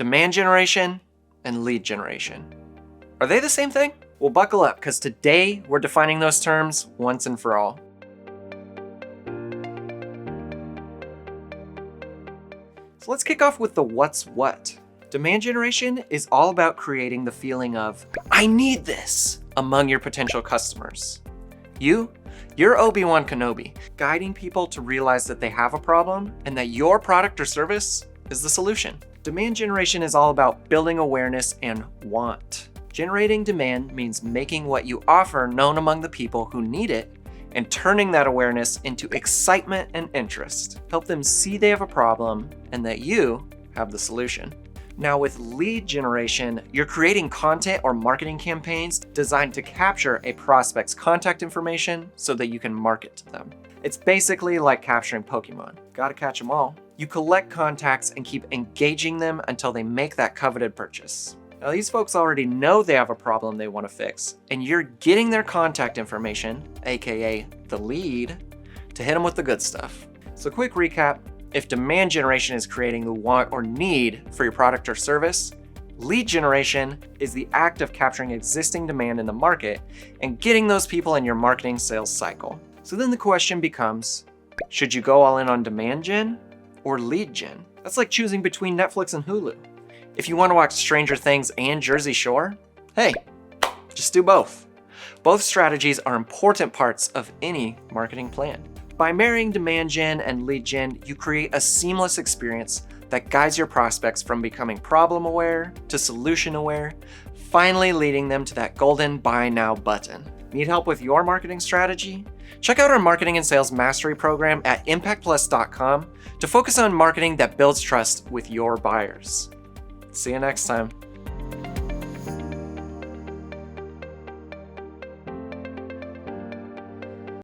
Demand generation and lead generation. Are they the same thing? Well, buckle up, because today we're defining those terms once and for all. So let's kick off with the what's what. Demand generation is all about creating the feeling of, I need this, among your potential customers. You're Obi-Wan Kenobi, guiding people to realize that they have a problem and that your product or service is the solution. Demand generation is all about building awareness and want. Generating demand means making what you offer known among the people who need it and turning that awareness into excitement and interest. Help them see they have a problem and that you have the solution. Now with lead generation, you're creating content or marketing campaigns designed to capture a prospect's contact information so that you can market to them. It's basically like capturing Pokemon. Gotta catch them all. You collect contacts and keep engaging them until they make that coveted purchase. Now these folks already know they have a problem they want to fix, and you're getting their contact information, aka the lead, to hit them with the good stuff. So quick recap. If demand generation is creating the want or need for your product or service, lead generation is the act of capturing existing demand in the market and getting those people in your marketing sales cycle. So then the question becomes, should you go all in on demand gen or lead gen? That's like choosing between Netflix and Hulu. If you want to watch Stranger Things and Jersey Shore, hey, just do both. Both strategies are important parts of any marketing plan. By marrying demand gen and lead gen, you create a seamless experience that guides your prospects from becoming problem aware to solution aware, finally leading them to that golden buy now button. Need help with your marketing strategy? Check out our Marketing and Sales Mastery program at impactplus.com to focus on marketing that builds trust with your buyers. See you next time.